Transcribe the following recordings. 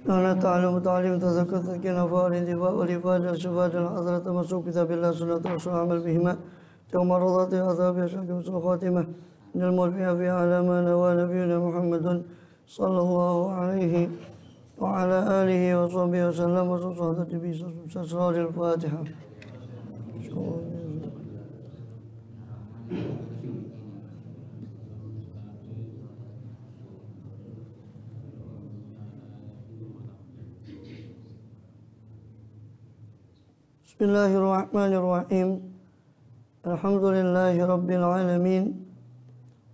أنا تعلم تعليم تذكر تذكير فوائد انتفاع والإفادة الشفاعة الحضرة تمسك كتاب الله سنة رسول عمل بهما يوم مرضات عذاب يشهد حسن خاتمة من المرفع في على ما نوى نبينا محمد صلى الله عليه وعلى آله وصحبه وسلم وصحبه بأسرار الفاتحة. Bismillahirrahmanirrahim. Alhamdulillahi rabbil alamin.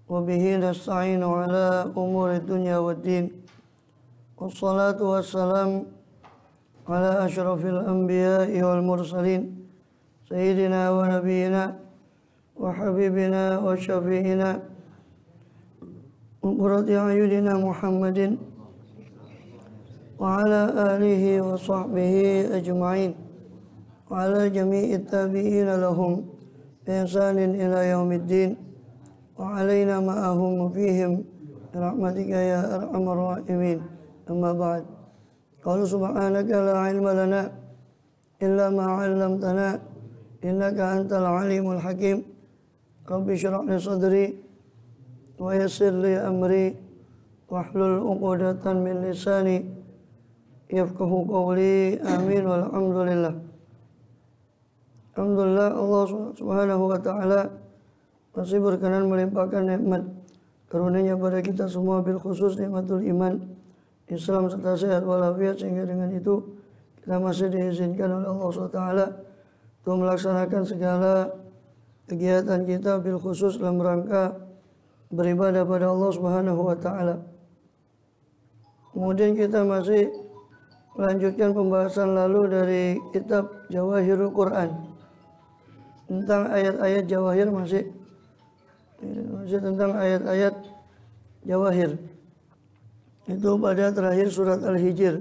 Wa bihi nasta'inu ala umuri dunya waddin. Wassalatu wassalam ala asyrafil anbiya'i wal mursalin sayyidina wa nabiyyina wa habibina wa syafi'ina wa qurrati a'yunina Muhammadin wa ala alihi wa sahbihi ajma'in wa ala jami'i tabi'ina lahum biihsanin ila yaumiddin wa alaina ma'ahum fihim rahmatika ya arhamar rahimin. Amma ba'd. Qala subhanaka la ilma lana illa ma 'allamtana innaka antal alimul hakim. Rabbi shrah li sadri wa yassir li amri wahlul 'uqdatan min lisani yafqahu qawli. Amin walhamdulillah. Alhamdulillah, Allah Subhanahu wa taala masih berkenan melimpahkan nikmat karunia pada kita semua, bil khusus nikmatul iman, Islam serta sehat walafiat, sehingga dengan itu kita masih diizinkan oleh Allah SWT untuk melaksanakan segala kegiatan kita bil khusus dalam rangka beribadah pada Allah Subhanahu wa taala. Kemudian kita masih melanjutkan pembahasan lalu dari kitab Jawahirul Quran tentang ayat-ayat jawahir, masih tentang ayat-ayat jawahir. Itu pada terakhir surat Al-Hijr.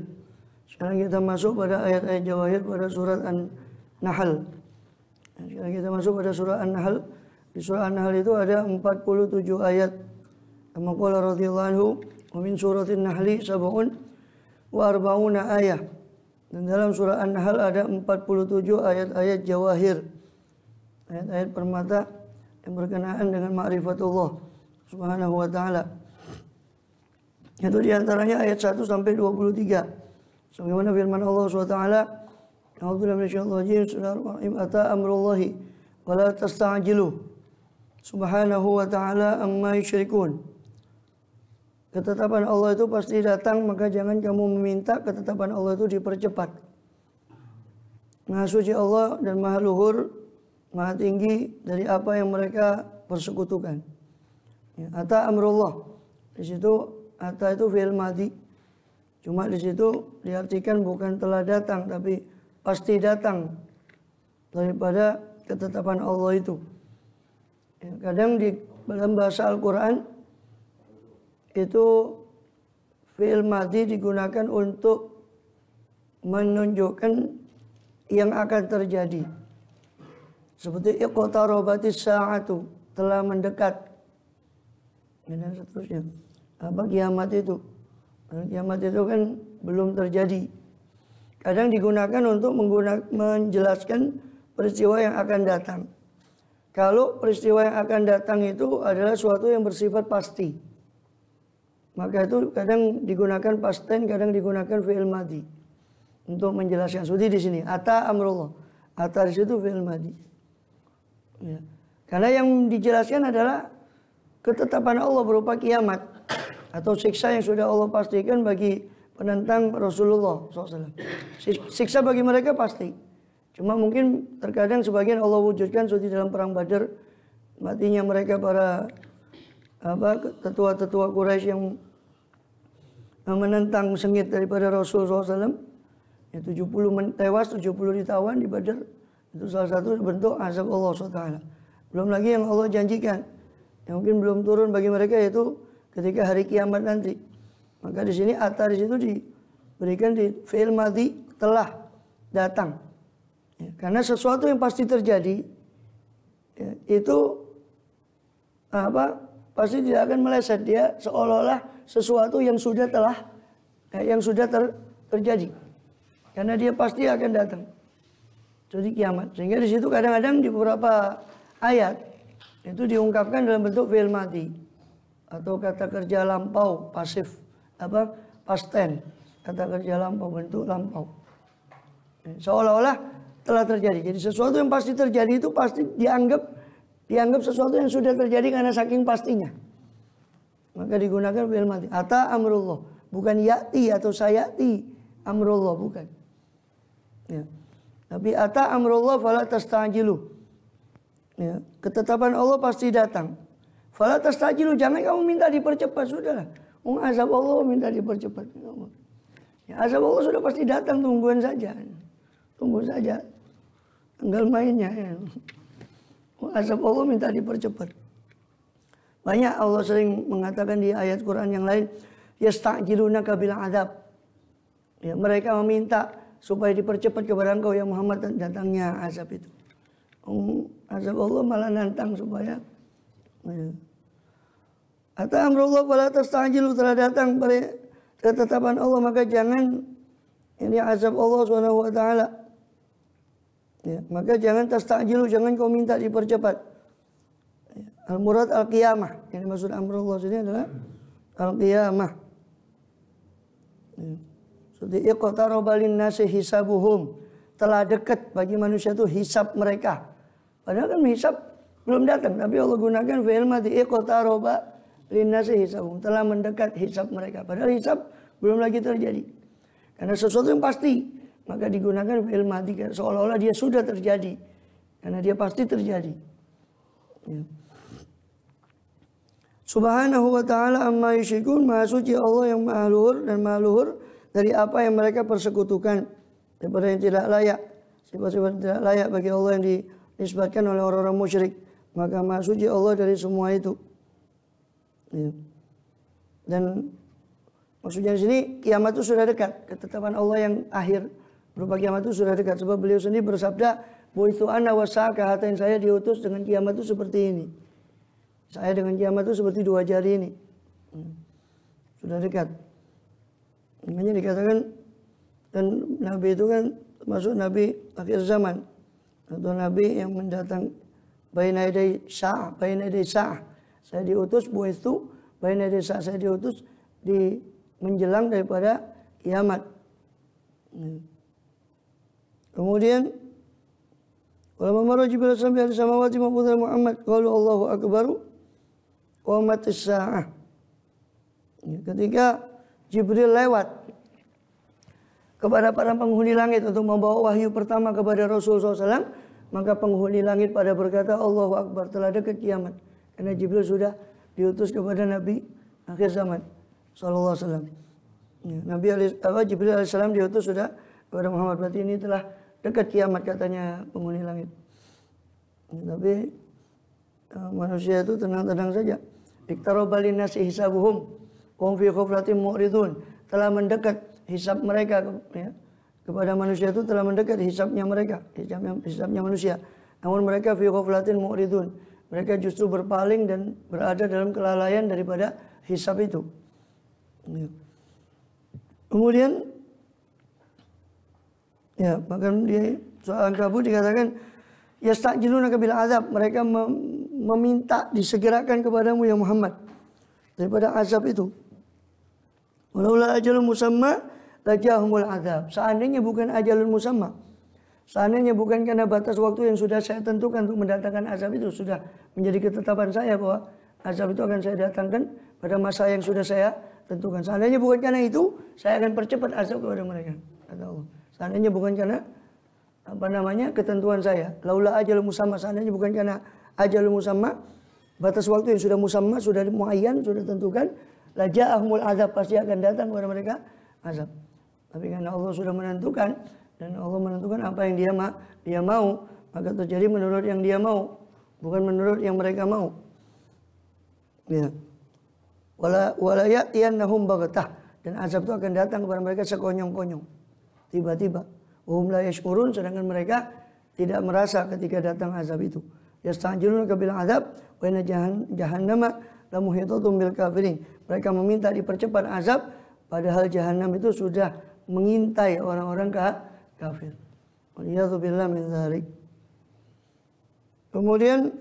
Sekarang kita masuk pada ayat-ayat jawahir pada surat An-Nahl. Sekarang kita masuk pada surat An-Nahl. Di surah An-Nahl itu ada 47 ayat. Kama qala radhiyallahu anhu, wa min suratin Nahli sab'un wa arba'una ayah. Dan dalam surah An-Nahl ada 47 ayat-ayat jawahir. Ayat-ayat permata yang berkenaan dengan ma'rifatullah Subhanahu wa taala. Itu diantaranya ayat 1 sampai 23. Sebagaimana firman Allah SWT, A'udzubillahi minasyaitonir rajim, Bismillahirrahmanirrahim, ata amrullahi wa la tasta'jilu subhanahu wa ta'ala amma yusyrikun. Ketetapan Allah itu pasti datang, maka jangan kamu meminta ketetapan Allah itu dipercepat. Maha suci Allah dan maha luhur, maha tinggi dari apa yang mereka persekutukan. Ya, ata amrullah. Di situ ata itu fi'il madhi. Cuma di situ diartikan bukan telah datang, tapi pasti datang daripada ketetapan Allah itu. Ya, kadang di dalam bahasa Al-Quran itu fi'il madhi digunakan untuk menunjukkan yang akan terjadi. Seperti iqtarabatis sa'atu, telah mendekat. Dan seterusnya. Apa kiamat itu? Kiamat itu kan belum terjadi. Kadang digunakan untuk menjelaskan peristiwa yang akan datang. Kalau peristiwa yang akan datang itu adalah suatu yang bersifat pasti, maka itu kadang digunakan past tense, kadang digunakan fi'il madhi untuk menjelaskan. Seperti di sini, ata amrullah. Ata di situ fi'il madhi. Ya. Karena yang dijelaskan adalah ketetapan Allah berupa kiamat atau siksa yang sudah Allah pastikan bagi penentang Rasulullah SAW. Siksa bagi mereka pasti. Cuma mungkin terkadang sebagian Allah wujudkan seperti dalam perang Badar, matinya mereka para tetua-tetua Quraisy yang menentang sengit daripada Rasulullah SAW. Ya, 70 tewas, 70 ditawan di Badar. Itu salah satu bentuk azab Allah SWT. Belum lagi yang Allah janjikan, yang mungkin belum turun bagi mereka, yaitu ketika hari kiamat nanti. Maka di sini ata di situ diberikan di fi'il madhi, telah datang. Ya, karena sesuatu yang pasti terjadi, ya, itu pasti tidak akan meleset. Dia seolah-olah sesuatu yang sudah terjadi. Karena dia pasti akan datang. Jadi kiamat. Sehingga di situ kadang-kadang di beberapa ayat itu diungkapkan dalam bentuk fi'il madi atau kata kerja lampau, pasif, past tense, kata kerja lampau, bentuk lampau. Seolah-olah telah terjadi. Jadi sesuatu yang pasti terjadi itu pasti dianggap sesuatu yang sudah terjadi karena saking pastinya. Maka digunakan fi'il madi. Ata amrullah, bukan ya'ti atau sayati amrullah, bukan. Ya. Tapi ata amrullah fala tastajilu. Ya, ketetapan Allah pasti datang. Fala tastajilu, jangan kamu minta dipercepat, sudahlah. Azab Allah minta dipercepat. Ya, azab Allah sudah pasti datang, tungguan saja. Tunggu saja. Tinggal mainnya. Ya. Azab Allah minta dipercepat. Banyak Allah sering mengatakan di ayat Quran yang lain, yasta'jilunaka bil azab. Ya, mereka meminta supaya dipercepat kepada engkau ya Muhammad datangnya azab itu. Azab Allah malah nantang supaya Ata amrullah fala tastajilu, telah datang pada ketetapan Allah maka jangan ini azab Allah Subhanahu wa taala. Ya, maka jangan tastajilu, jangan kau minta dipercepat. Al-murad al-qiyamah. Yang dimaksud amrullah sini adalah al-qiyamah. Ya. Seperti iqtaraba lin-nasi hisabuhum, telah dekat bagi manusia itu hisab mereka. Padahal kan hisab belum datang, tapi Allah gunakan fi'il madhi iqtaraba lin-nasi hisabuhum, telah mendekat hisab mereka. Padahal hisab belum lagi terjadi. Karena sesuatu yang pasti, maka digunakan fi'il madhi seolah-olah dia sudah terjadi. Karena dia pasti terjadi. Ya. Subhanahu wa ta'ala amma yusyrikun, maha suci Allah yang maha luhur dan maha luhur dari apa yang mereka persekutukan, daripada yang tidak layak, sifat-sifat tidak layak bagi Allah yang dinisbatkan oleh orang-orang musyrik. Maka maha suci Allah dari semua itu. Ya. Dan maksudnya di sini kiamat itu sudah dekat, ketetapan Allah yang akhir berupa kiamat itu sudah dekat. Sebab beliau sendiri bersabda, bu'itsu ana wasa'aka, hatain saya diutus dengan kiamat itu seperti ini. Saya dengan kiamat itu seperti dua jari ini. Sudah dekat. Makanya dikatakan, dan Nabi itu kan termasuk Nabi akhir zaman, atau Nabi yang mendatang baina yaday sa'ah. Saya diutus bu'itsu baina yaday sa'ah, saya diutus di menjelang daripada kiamat. Kemudian walamma marra Jibril sampai samawati ma'budha Muhammad qalu Allahu akbaru qamatis sa'ah. Ketika Jibril lewat kepada para penghuni langit untuk membawa wahyu pertama kepada Rasul SAW, maka penghuni langit pada berkata Allahu akbar, telah dekat kiamat. Karena Jibril sudah diutus kepada Nabi akhir zaman sallallahu alaihi wasallam. Jibril alaihissalam diutus sudah kepada Muhammad, berarti ini telah dekat kiamat katanya penghuni langit. Tapi manusia itu tenang-tenang saja. Iqtaraba lin-nasi hisabuhum wa hum fi ghaflatin mu'ridun, telah mendekat hisab mereka ya, kepada manusia itu telah mendekat hisabnya mereka, hisabnya manusia. Namun mereka fi ghaflatin mu'ridun, mereka justru berpaling dan berada dalam kelalaian daripada hisab itu. Ya. Kemudian ya, bahkan di soal Ankabut dikatakan yasta'jilunaka bil azab, mereka meminta disegerakan kepadamu ya Muhammad daripada azab itu. Walaula ajalun musamma lajahumul azab. Seandainya bukan ajalun musamma, seandainya bukan karena batas waktu yang sudah saya tentukan untuk mendatangkan azab itu, sudah menjadi ketetapan saya bahwa azab itu akan saya datangkan pada masa yang sudah saya tentukan. Seandainya bukan karena itu, saya akan percepat azab kepada mereka, kata Allah. Seandainya bukan karena ketentuan saya, laula ajalun musamma, seandainya bukan karena ajalun musamma, batas waktu yang sudah musamma, sudah muayyan, sudah tentukan, laja'ahumul azab, pasti akan datang kepada mereka azab. Tapi karena Allah sudah menentukan, dan Allah menentukan apa yang dia mau, maka terjadi menurut yang dia mau, bukan menurut yang mereka mau. Ya. Wala ya'tiyannahum baghtah, dan azab itu akan datang kepada mereka sekonyong-konyong, tiba-tiba. Hum la yash'urun, sedangkan mereka tidak merasa ketika datang azab itu. Yasta'jilunaka bil azab wa inna jahannama la muhitatun bil kafirin. Mereka meminta dipercepat azab, padahal jahanam itu sudah mengintai orang-orang kafir. Waliyadzubillah min dzalik. Kemudian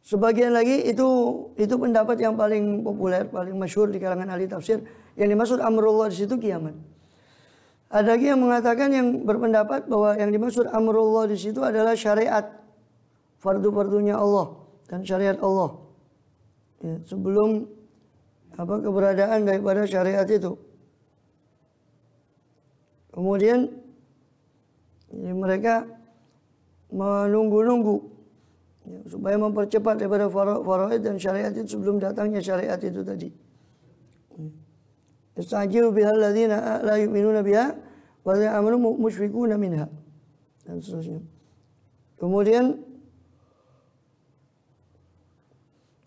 sebagian lagi itu pendapat yang paling populer, paling masyhur di kalangan ahli tafsir. Yang dimaksud amrullah di situ kiamat. Ada lagi yang mengatakan, yang berpendapat bahwa yang dimaksud amrullah di situ adalah syariat, fardu-fardunya Allah dan syariat Allah. Ya, sebelum keberadaan daripada syariat itu. Kemudian mereka menunggu-nunggu ya, supaya mempercepat daripada faraid dan syariat itu sebelum datangnya syariat itu tadi. Yastajilu bihal ladzina la yu'minuna biha wa la amanu musyfiquna minha dan seterusnya. Kemudian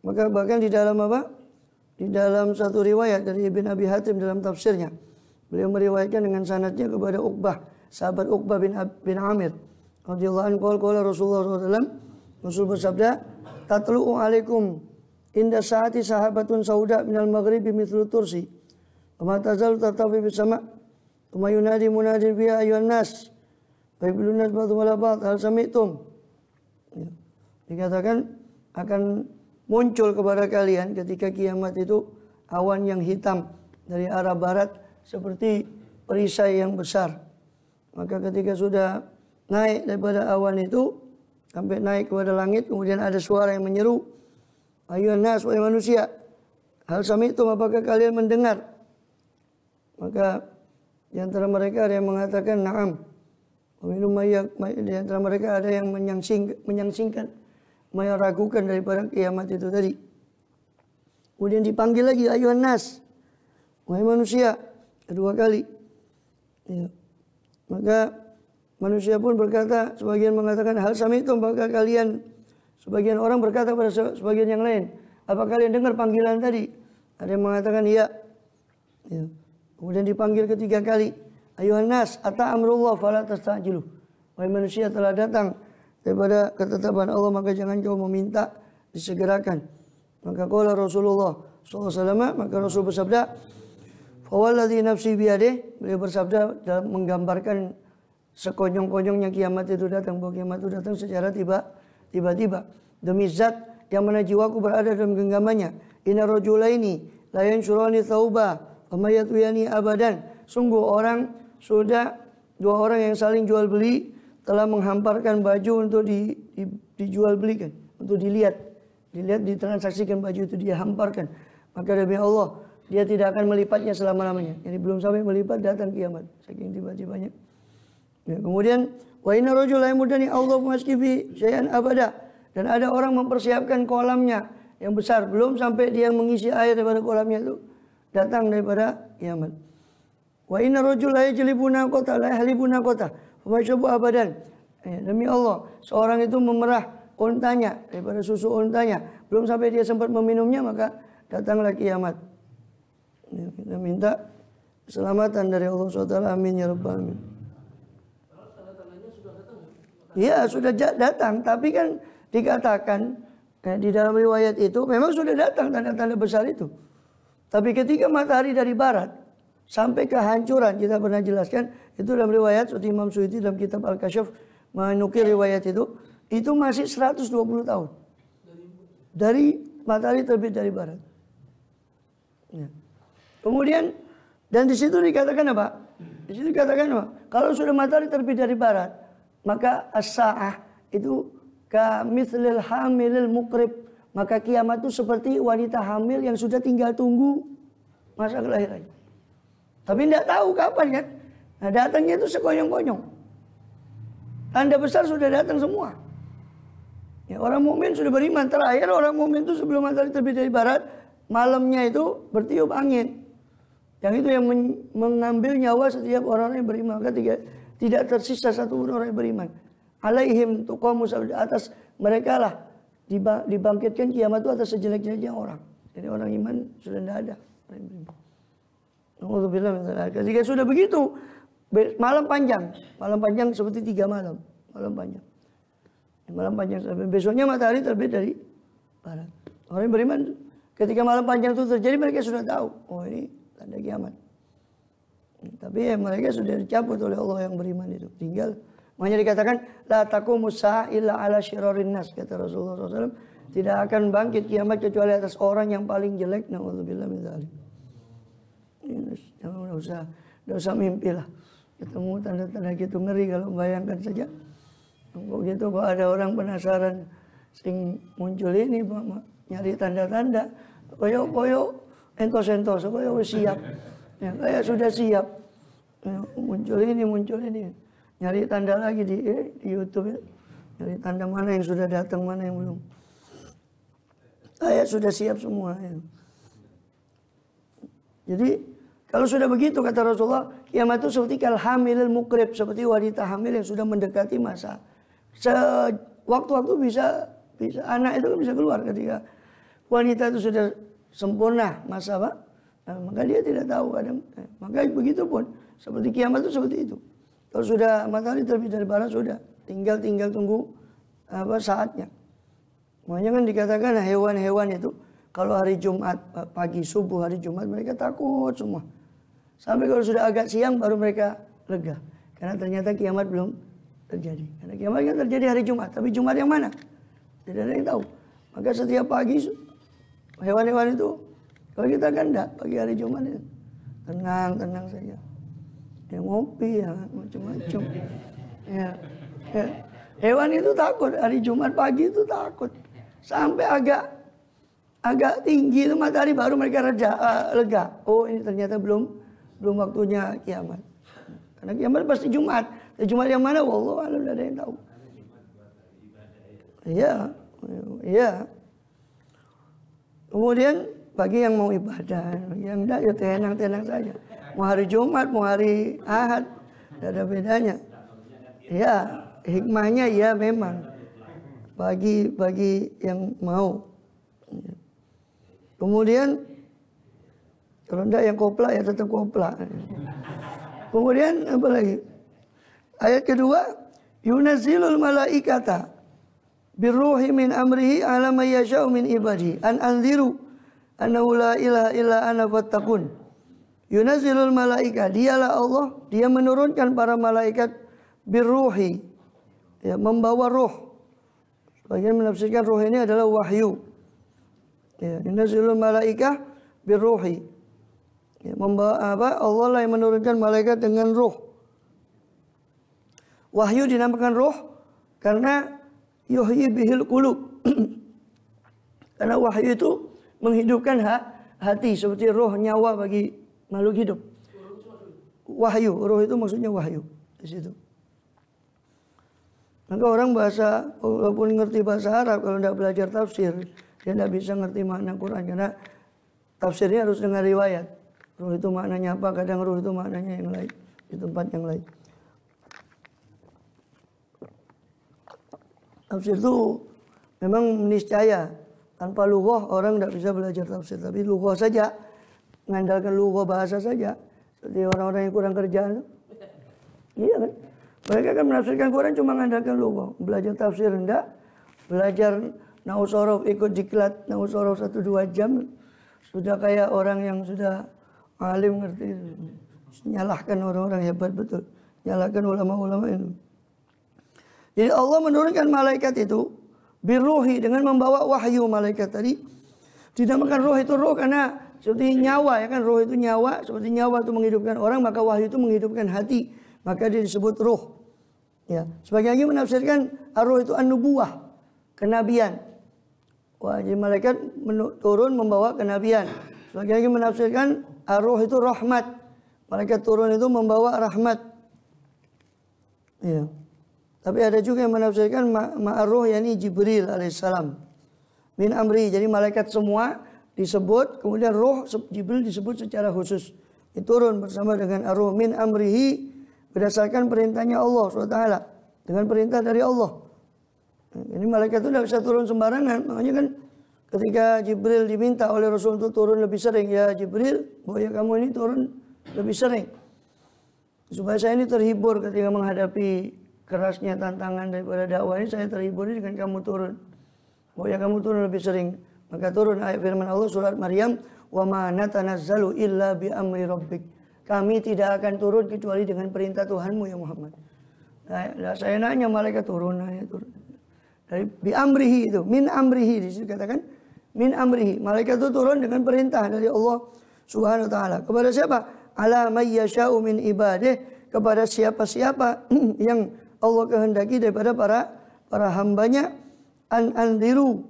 maka bahkan di dalam Di dalam satu riwayat dari Ibn Abi Hatim dalam tafsirnya, beliau meriwayatkan dengan sanadnya kepada Uqbah, sahabat Uqbah bin Amir radhiyallahu anhu, qala Rasulullah SAW, Rasul bersabda, "Tatlu'u alaikum inda saati sahabatun sauda minal maghribi mithlu tursi. Wa ma tazalu tartafi bis sama'. Tsumma yunadi munadin biha ayyuhan nas. Fayaqulun nas ba'dhum ala ba'd hal sami'tum." Ya. Dikatakan akan muncul kepada kalian ketika kiamat itu awan yang hitam dari arah barat seperti perisai yang besar. Maka ketika sudah naik daripada awan itu sampai naik kepada langit, kemudian ada suara yang menyeru, "Ayyuhan nas, wahai manusia, hal sami'tum, apakah kalian mendengar?" Maka di antara mereka ada yang mengatakan na'am. Di antara mereka ada yang menyangsingkan, meragukan daripada kiamat itu tadi. Kemudian dipanggil lagi, "Ayyuhan nas, wahai manusia," kedua kali. Ya. Maka manusia pun berkata, sebagian mengatakan hal sami'tum, apakah kalian, sebagian orang berkata pada sebagian yang lain, "Apa kalian dengar panggilan tadi?" Ada yang mengatakan iya. Ya. Kemudian dipanggil ketiga kali, "Ayyuhan nas, ata amrullah fala tastajilu." Wahai manusia, telah datang daripada ketetapan Allah, maka jangan kau meminta disegerakan. Maka qala Rasulullah sallallahu alaihi wasallam, maka Rasul bersabda, "Fawalladzi nafsi biyadih," beliau bersabda dalam menggambarkan sekonyong-konyongnya kiamat itu datang, bahwa kiamat itu datang secara tiba-tiba. "Demi zat yang mana jiwaku berada dalam genggamannya, inna rajulaini la yanshurani thauba wa mayatuyani abadan." Sungguh dua orang yang saling jual beli telah menghamparkan baju untuk dijual belikan, untuk dilihat, ditransaksikan baju itu, dia hamparkan. Maka demi Allah, dia tidak akan melipatnya selama-lamanya. Jadi belum sampai melipat datang kiamat, saking tiba-tibanya. Ya, kemudian wa inna rajulan mudani Allah maskifi syai'an abada, dan ada orang mempersiapkan kolamnya yang besar, belum sampai dia mengisi air daripada kolamnya itu datang daripada kiamat. Wa inna rajulan yajlibuna qata la yahlibuna qata wa yashrabu abadan. Demi Allah, seorang itu memerah untanya daripada susu untanya, belum sampai dia sempat meminumnya maka datanglah kiamat. Ya, kita minta keselamatan dari Allah SWT. Amin ya rabbal alamin. Ya sudah datang, tapi kan dikatakan di dalam riwayat itu memang sudah datang tanda-tanda besar itu. Tapi ketika matahari dari barat sampai kehancuran, kita pernah jelaskan itu dalam riwayat seperti Imam Suyuti dalam kitab Al-Kasyaf menukil riwayat itu masih 120 tahun dari matahari terbit dari barat. Ya. Kemudian dan di situ dikatakan apa? Di situ dikatakan apa? Kalau sudah matahari terbit dari barat, maka as-sa'ah itu kamithlil hamilil muqrib, maka kiamat itu seperti wanita hamil yang sudah tinggal tunggu masa kelahirannya. Tapi tidak tahu kapan kan. Nah, datangnya itu sekonyong-konyong. Tanda besar sudah datang semua. Ya, orang mukmin sudah beriman. Terakhir orang mukmin itu sebelum matahari terbit dari barat, malamnya itu bertiup angin. Yang itu yang mengambil nyawa setiap orang yang beriman. Maka tidak tersisa satu pun orang yang beriman. Alaihim tuqamu, atas mereka lah dibangkitkan kiamat itu atas sejelek-jeleknya orang. Jadi orang iman sudah tidak ada. Ketika sudah begitu, malam panjang seperti 3 malam, malam panjang sampai besoknya matahari terbit dari barat. Orang yang beriman ketika malam panjang itu terjadi, mereka sudah tahu, oh ini tanda kiamat. Tapi mereka sudah dicabut oleh Allah yang beriman itu. Tinggal makanya dikatakan la taqumus sa'a illa ala syirarin nas, kata Rasulullah SAW. Tidak akan bangkit kiamat kecuali atas orang yang paling jelek. Na'udzubillah min dzalik. Jangan usah mimpi lah. Ketemu tanda-tanda gitu ngeri kalau bayangkan saja. Begitu kok ada orang penasaran sing muncul ini nyari tanda-tanda, koyo entos-entos, koyo siap. Ya, kayak sudah siap. Ya, muncul ini. Nyari tanda lagi di YouTube ya. Nyari tanda mana yang sudah datang, mana yang belum. Kayak sudah siap semua ya. Jadi kalau sudah begitu kata Rasulullah, kiamat itu seperti kalhamilil mukrib, seperti wanita hamil yang sudah mendekati masa. Waktu-waktu bisa anak itu bisa keluar ketika wanita itu sudah sempurna masa, Pak. Nah, maka dia tidak tahu ada. Maka begitu pun seperti kiamat itu seperti itu. Kalau sudah matahari terbit dari barat sudah tinggal tunggu saatnya. Makanya kan dikatakan hewan-hewan itu kalau hari Jumat pagi subuh hari Jumat mereka takut semua. Sampai kalau sudah agak siang baru mereka lega. Karena ternyata kiamat belum terjadi. Karena kiamat kan terjadi hari Jumat. Tapi Jumat yang mana? Tidak ada yang tahu. Maka setiap pagi hewan-hewan itu, kalau kita kan enggak, pagi hari Jumat itu tenang saja. Ya ngopi ya macam-macam. Ya. Hewan itu takut hari Jumat pagi itu takut. Sampai agak tinggi itu matahari baru mereka lega. Oh ini ternyata belum waktunya kiamat. Karena kiamat pasti Jumat. Jumat yang mana? Wallahu a'lam, tidak ada yang tahu. Iya. Kemudian bagi yang mau ibadah, yang tidak ya tenang saja. Mau hari Jumat, mau hari Ahad, tidak ada bedanya. Ya, hikmahnya ya memang bagi yang mau. Kemudian kalau tidak yang kopla ya tetap kopla. Kemudian apa lagi? Ayat kedua, yunazzilul malaikata birruhi min amrihi ala may yasha'u min ibadihi an anziru annahu la ilaha illa ana fattaqun. Yunazzilul malaika, dialah Allah, dia menurunkan para malaikat birruhi, ya, membawa ruh. Sebagian menafsirkan ruh ini adalah wahyu. Ya, yunazzilul malaika birruhi. Ya, membawa apa? Allah lah yang menurunkan malaikat dengan ruh. Wahyu dinamakan ruh karena yuhyi bihil qulub. Karena wahyu itu menghidupkan hati seperti roh nyawa bagi makhluk hidup. Wahyu, roh itu maksudnya wahyu di situ. Maka orang walaupun ngerti bahasa Arab kalau tidak belajar tafsir, dia tidak bisa ngerti makna Quran karena tafsirnya harus dengan riwayat. Roh itu maknanya apa? Kadang roh itu maknanya yang lain di tempat yang lain. Tafsir itu memang niscaya. Tanpa lughah orang tidak bisa belajar tafsir. Tapi lughah saja, mengandalkan lughah bahasa saja. Seperti orang-orang yang kurang kerjaan. Iya kan? Mereka kan menafsirkan Quran cuma mengandalkan lughah. Belajar tafsir enggak. Belajar nahwu shorof, ikut diklat nahwu shorof 1-2 jam. Sudah kayak orang yang sudah alim ngerti. Nyalahkan orang-orang hebat betul. Nyalahkan ulama-ulama itu. Jadi Allah menurunkan malaikat itu birruhi dengan membawa wahyu. Malaikat tadi dinamakan roh itu roh karena seperti nyawa ya kan, roh itu nyawa, seperti nyawa itu menghidupkan orang, maka wahyu itu menghidupkan hati, maka dia disebut roh. Ya, sebagian lagi menafsirkan roh itu an-nubuwah, kenabian. Wah, jadi malaikat turun membawa kenabian. Sebagian lagi menafsirkan roh itu rahmat. Malaikat turun itu membawa rahmat. Ya. Tapi ada juga yang menafsirkan ma'arruh yakni Jibril alaihissalam min amri. Jadi malaikat semua disebut, kemudian roh Jibril disebut secara khusus. Turun bersama dengan arruh min amrihi berdasarkan perintahnya Allah SWT, dengan perintah dari Allah. Ini malaikat itu tidak bisa turun sembarangan. Makanya kan ketika Jibril diminta oleh Rasul untuk turun lebih sering, ya Jibril, boleh kamu ini turun lebih sering supaya saya ini terhibur ketika menghadapi kerasnya tantangan daripada dakwah ini, saya terhibur dengan kamu turun. Pokoknya kamu turun lebih sering. Maka turun ayat firman Allah surat Maryam, "Wa ma natanazzalu illa bi amri rabbik." kami tidak akan turun kecuali dengan perintah Tuhanmu ya Muhammad. Nah, saya nanya malaikat turun, dari bi amrihi itu, min amrihi di situ katakan min amrihi. Malaikat itu turun dengan perintah dari Allah Subhanahu wa taala. Kepada siapa? Ala may yasha'u min ibadih, kepada siapa-siapa yang Allah kehendaki daripada para hambanya. An andiru.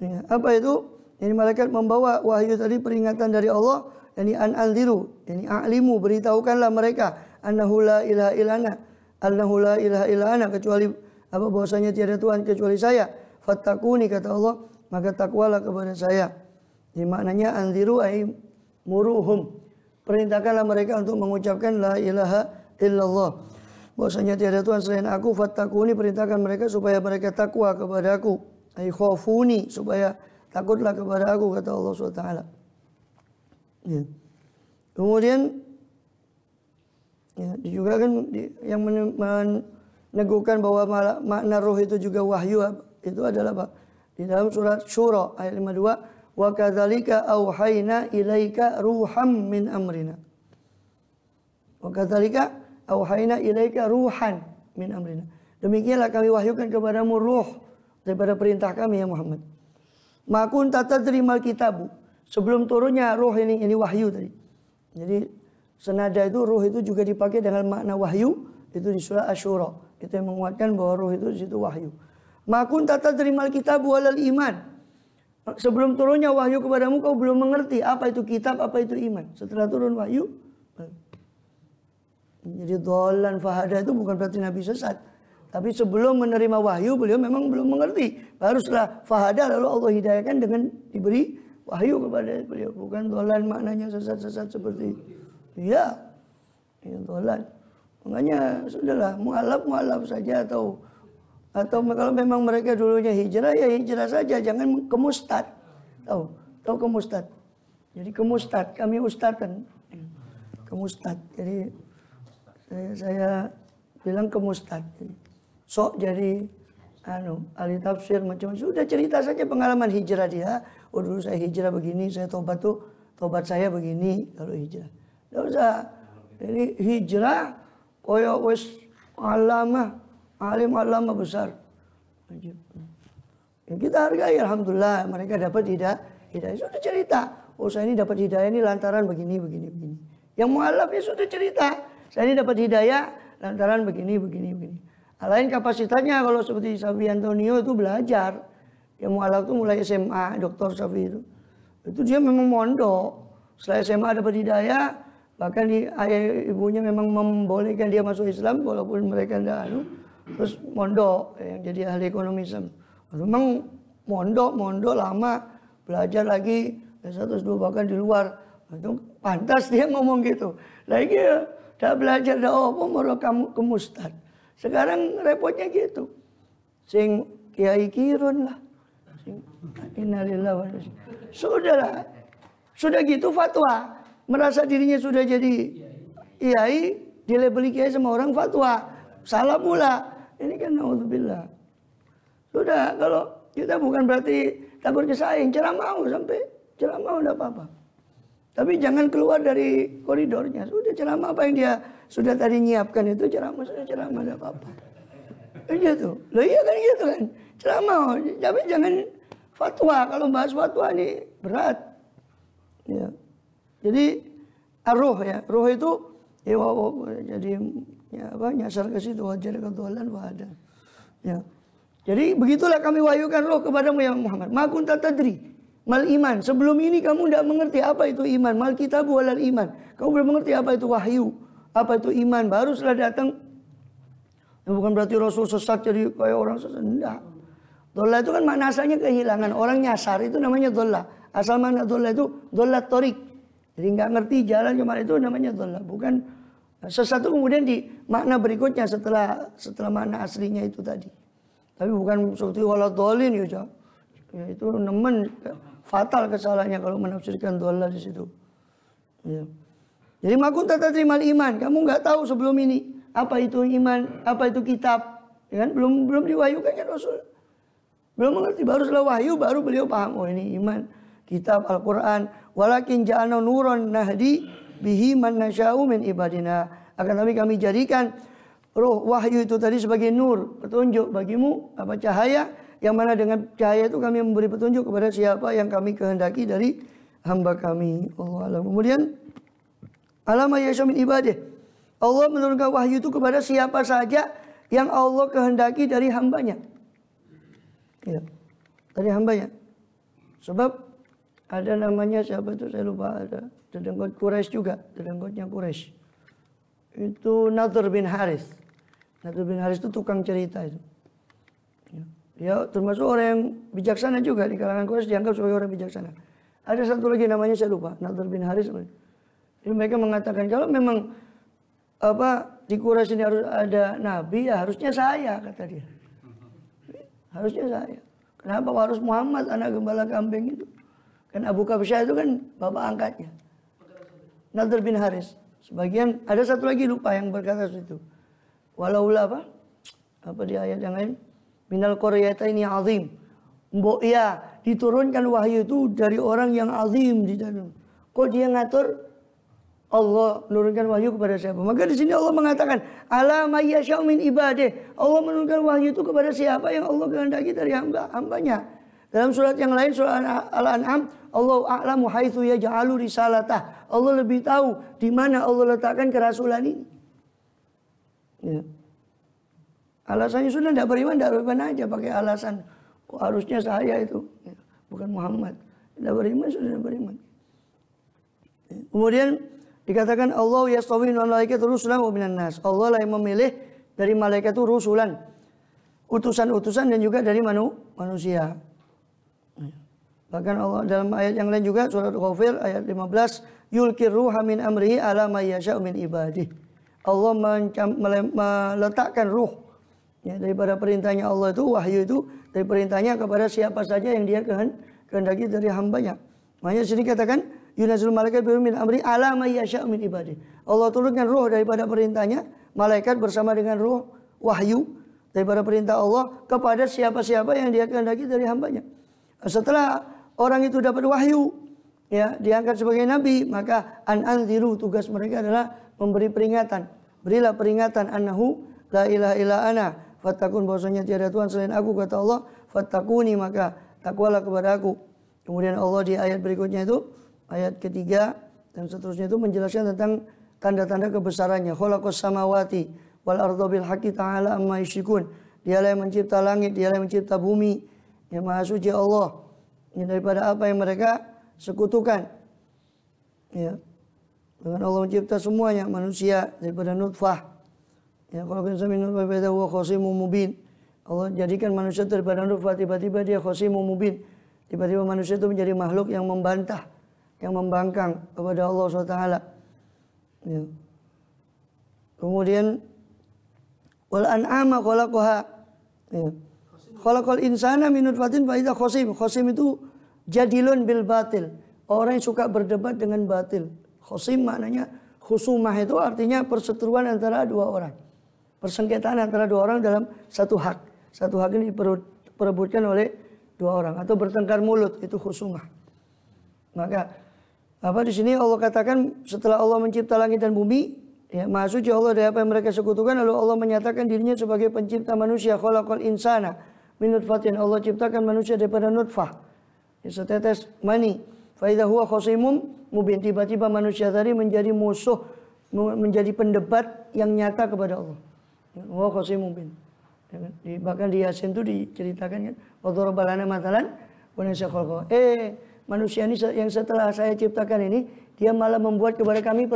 Ya, apa itu? Ini malaikat membawa wahyu tadi, peringatan dari Allah. Yani an andiru, yani a'limu, beritahukanlah mereka annahu la ilaha illana, annahu la ilaha illana, kecuali apa, bahwasanya tiada Tuhan kecuali saya. Fattakuni, kata Allah, maka takwalah kepada saya. Jadi maknanya anziru ay muruhum, perintahkanlah mereka untuk mengucapkan la ilaha illallah, bahwasanya tiada Tuhan selain aku. Fattakuni, perintahkan mereka supaya mereka takwa kepada aku. Ay khafuni, supaya takutlah kepada aku, kata Allah SWT. Ya. Kemudian ya, juga kan yang meneguhkan bahwa makna roh itu juga wahyu, itu adalah apa? Di dalam surat Syura ayat 52, wa kadzalika auhayna ilaika ruham min amrina. Wa kadzalika auhayna ilaika ruhan min amrina. Demikianlah kami wahyukan kepadamu ruh daripada perintah kami ya Muhammad. Ma kunta tadri mal kitabu. Sebelum turunnya ruh ini wahyu tadi. Jadi senada itu ruh itu juga dipakai dengan makna wahyu, itu di surah Asy-Syura. Itu yang menguatkan bahwa ruh itu di situ wahyu. Ma kunta tadri mal kitabu walal iman. Sebelum turunnya wahyu kepadamu kau belum mengerti apa itu kitab, apa itu iman. Setelah turun wahyu, jadi dhalan fahada itu bukan berarti Nabi sesat. Tapi sebelum menerima wahyu beliau memang belum mengerti. Baru setelah fahada lalu Allah hidayahkan dengan diberi wahyu kepada beliau. Bukan dhalan maknanya sesat-sesat seperti itu. Iya, dhalan. Makanya sudahlah, mu'alaf saja atau kalau memang mereka dulunya hijrah, ya hijrah saja, jangan ke mustad. Tahu ke mustad. Jadi ke mustad, kami ustad kan. Ke mustad. Jadi saya bilang ke mustad. Sok jadi ahli tafsir macam-macam. Sudah cerita saja pengalaman hijrah dia. Oh dulu saya hijrah begini, saya tobat saya begini kalau hijrah. Tidak usah. Jadi hijrah koyo wis alim alama besar. Ya, kita hargai, alhamdulillah mereka dapat hidayah. Sudah cerita. Oh saya ini dapat hidayah ini lantaran begini. Yang mualaf ya sudah cerita. Saya ini dapat hidayah lantaran begini. Lain kapasitasnya kalau seperti Safi Antonio itu belajar. Yang mualaf itu mulai SMA, Dr. Safi itu. Itu dia memang mondok. Setelah SMA dapat hidayah, bahkan ayah ibunya memang membolehkan dia masuk Islam walaupun mereka tidak terus mondok yang jadi ahli ekonomi Islam. Memang mondok lama, belajar lagi S1 S2 bahkan di luar. Itu pantas dia ngomong gitu. Lagi dah belajar dah mau kamu ke mustad. Sekarang repotnya gitu. Sing kiai kirun lah. Innalillahi wa inna ilaihi. Sudahlah. Sudah gitu fatwa. Merasa dirinya sudah jadi kiai, dilabeli kiai sama orang fatwa. Salah pula. Ini kan naudzubillah. Sudah, kalau kita bukan berarti takut kesaing, ceramah sampai ceramah enggak apa-apa. Tapi jangan keluar dari koridornya. Sudah ceramah apa yang dia sudah tadi nyiapkan itu ceramah enggak apa-apa. Gitu. Loh iya kan gitu kan. Ceramah, tapi jangan fatwa. Kalau bahas fatwa ini berat. Ya. Jadi ar-ruh ya. Ruh itu ya, jadi ya apa, nyasar ke situ, wajar ke dhalan wahada. Ya. Jadi begitulah kami wahyukan roh kepadamu ya Muhammad. Ma kunta tadri mal iman. Sebelum ini kamu tidak mengerti apa itu iman. Mal kitab walal iman. Kamu belum mengerti apa itu wahyu, apa itu iman. Baru setelah datang. Bukan berarti Rasul sesat jadi kayak orang sesat. Tidak. Dhallah itu kan makna asalnya kehilangan. Orang nyasar itu namanya dhallah. Asal makna dhallah itu dhallat thoriq. Jadi nggak ngerti jalan kemana itu namanya dhallah. Bukan sesat itu kemudian di makna berikutnya setelah makna aslinya itu tadi. Tapi bukan seperti waladhdallin ya. Ya itu nemen fatal kesalahannya kalau menafsirkan dhallah di situ. Ya. Jadi makun tata terimal iman. Kamu nggak tahu sebelum ini apa itu iman, apa itu kitab. Ya kan? Belum diwahyukan kan Rasul. Belum mengerti, baru setelah wahyu baru beliau paham. Oh ini iman, kitab, Al-Quran. Walakin ja'alna nuran nahdi bihi man nasya'u min ibadina. Akan tapi kami jadikan roh wahyu itu tadi sebagai nur, petunjuk bagimu, apa cahaya, yang mana dengan cahaya itu kami memberi petunjuk kepada siapa yang kami kehendaki dari hamba kami. Allah alam. Kemudian alama yasha min ibadah. Allah menurunkan wahyu itu kepada siapa saja yang Allah kehendaki dari hambanya. Ya, dari hambanya. Sebab ada namanya siapa itu saya lupa, ada dedengkot Quraisy juga, dedenggotnya Quraisy. Itu Nadhr bin Haris. Nadhr bin Haris itu tukang cerita itu. Ya, dia termasuk orang yang bijaksana juga di kalangan Quraisy, dianggap sebagai orang bijaksana. Ada satu lagi namanya saya lupa, Nadhr bin Haris. Jadi mereka mengatakan kalau memang di Quraisy ini harus ada nabi, ya harusnya saya, kata dia. Harusnya saya. Kenapa harus Muhammad anak gembala kambing itu? Kan Abu Kabsyah itu kan bapak angkatnya. Nadhr bin Haris. Sebagian ada satu lagi lupa yang berkata seperti itu. Walaula apa di ayat yang lain? Minal qaryataini azim. Mbok ya diturunkan wahyu itu dari orang yang azim di dalam. Kok dia ngatur Allah menurunkan wahyu kepada siapa? Maka di sini Allah mengatakan, ala may yasha'u min ibadah. Allah menurunkan wahyu itu kepada siapa yang Allah kehendaki dari hambanya. Dalam surat yang lain, surat Al-An'am, Allah a'lamu haitsu yaj'alu risalatah. Allah lebih tahu di mana Allah letakkan kerasulan ini. Ya. Alasannya sudah tidak beriman aja pakai alasan kok harusnya saya itu, ya, bukan Muhammad. Tidak beriman sudah tidak beriman. Ya. Kemudian dikatakan Allah yastawi min malaikati rusulan wa minan nas. Allah lah yang memilih dari malaikat itu rusulan, utusan-utusan, dan juga dari manusia. Bahkan Allah dalam ayat yang lain juga, surat Ghafir ayat 15, yulkir ruha min amrihi ala may yasha'u min ibadih. Allah meletakkan ruh, ya, daripada perintahnya Allah itu, wahyu itu dari perintahnya kepada siapa saja yang dia kehendaki dari hambanya. Makanya sini katakan yunazil malaikat min amri ala may yasha'u min ibadih. Allah turunkan ruh daripada perintahnya, malaikat bersama dengan ruh wahyu daripada perintah Allah kepada siapa-siapa yang dia kehendaki dari hambanya. Setelah orang itu dapat wahyu, ya, diangkat sebagai nabi, maka anziru, tugas mereka adalah memberi peringatan. Berilah peringatan, annahu la ilaha illa ana fattakun, bahwasanya tiada Tuhan selain aku, kata Allah, fattakuni, maka takwalah kepada aku. Kemudian Allah di ayat berikutnya itu, ayat ketiga dan seterusnya itu menjelaskan tentang tanda-tanda kebesarannya. Khalaqas samawati wal arda bil haqqi ta'ala amma yusyrikun. Dialah yang mencipta langit, dialah yang mencipta bumi. Ya, maha suci Allah, ya, daripada apa yang mereka sekutukan. Ya. Dengan Allah mencipta semuanya, manusia daripada nutfah. Ya, kalau kita min nutfah fa huwa khasimun mubin. Allah jadikan manusia daripada nutfah, tiba-tiba dia khasimun mubin. Tiba-tiba manusia itu menjadi makhluk yang membantah, yang membangkang kepada Allah SWT. Ya. Kemudian wal an'ama khalaqaha. Ya. Khalaqal insana min nutfatin fa idza khasim. Khasim itu jadilun bil batil. Orang yang suka berdebat dengan batil. Khasim maknanya khusumah, itu artinya perseteruan antara dua orang. Persengketaan antara dua orang dalam satu hak. Satu hak ini diperebutkan oleh dua orang atau bertengkar mulut, itu khusumah. Maka di sini Allah katakan setelah Allah mencipta langit dan bumi, ya, maha suci Allah dari apa yang mereka sekutukan, lalu Allah menyatakan dirinya sebagai pencipta manusia. Khalaqal insana min nutfatin. Allah ciptakan manusia daripada nutfah, setetes mani. Fa idza huwa khasimun mubin. Tiba-tiba manusia tadi menjadi musuh, menjadi pendebat yang nyata kepada Allah. Huwa khasimun mubin. Bahkan di Yasin itu diceritakan kan, wa daraba lana matalan wa nasiya khalqa. Manusia ini yang setelah saya ciptakan ini, dia malah membuat kepada kami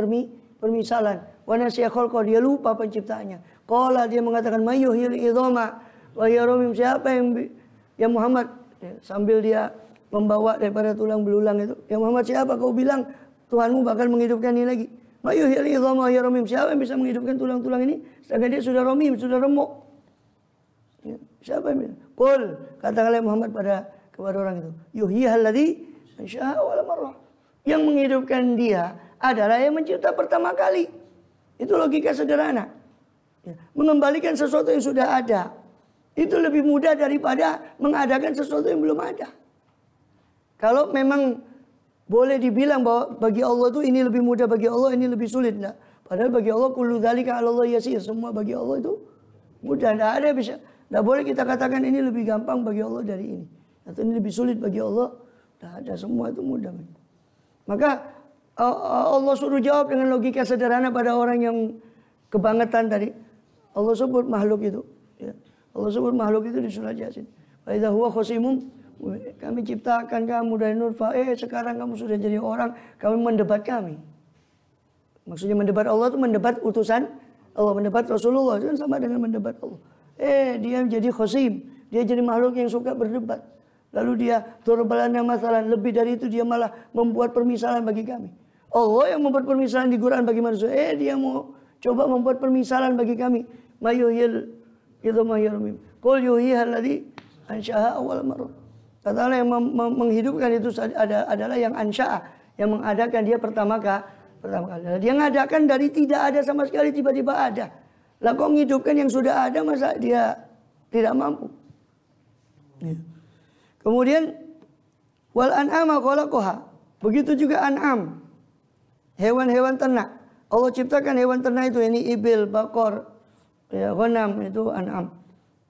permisalan. Wa nasiya khalqa, dia lupa penciptaannya. Qala, dia mengatakan mayyuhil idhama wa yarumim, siapa yang Muhammad, ya, sambil dia membawa daripada tulang belulang itu. Ya Muhammad, siapa kau bilang Tuhanmu bakal menghidupkan ini lagi? Mayyuhil idhama wa yarumim, siapa yang bisa menghidupkan tulang-tulang ini sedangkan dia sudah romim, sudah remuk? Ya, siapa yang bilang? Qul, katakanlah Muhammad kepada orang itu, yuhyihal ladzi ansha'a awwal marrah. Yang menghidupkan dia adalah yang mencipta pertama kali. Itu logika sederhana. Ya, mengembalikan sesuatu yang sudah ada itu lebih mudah daripada mengadakan sesuatu yang belum ada. Kalau memang boleh dibilang bahwa bagi Allah itu ini lebih mudah, bagi Allah ini lebih sulit. Enggak. Padahal bagi Allah kullu dzalika 'ala Allah yasir. Semua bagi Allah itu mudah. Enggak ada bisa. Enggak boleh kita katakan ini lebih gampang bagi Allah dari ini. Atau ini lebih sulit bagi Allah. Enggak ada, semua itu mudah. Maka Allah suruh jawab dengan logika sederhana pada orang yang kebangetan tadi. Allah sebut makhluk itu. Ya. Allah sebut makhluk itu di surat Yasin. Fa idza huwa khasimum, kami ciptakan kamu dari nutfah. Sekarang kamu sudah jadi orang, kamu mendebat kami. Maksudnya mendebat Allah itu mendebat utusan Allah, mendebat Rasulullah itu kan sama dengan mendebat Allah. Dia menjadi khosim, dia jadi makhluk yang suka berdebat. Lalu dia turbalana masalah, lebih dari itu dia malah membuat permisalan bagi kami. Allah yang membuat permisalan di Quran bagi manusia. Dia mau coba membuat permisalan bagi kami. Mayuhil itu mayyurmim. Qul yuhyiha alladzi ansha'a awwal marrah. Katakanlah yang menghidupkan itu adalah yang ansha'a, yang mengadakan dia pertama kali. Dia mengadakan dari tidak ada sama sekali tiba-tiba ada. Lah kok menghidupkan yang sudah ada, masa dia tidak mampu? Ya. Kemudian wal an'ama khalaqaha. Begitu juga an'am. Hewan-hewan ternak. Allah ciptakan hewan ternak itu, ini ibil, bakor, ya, ghanam itu an'am.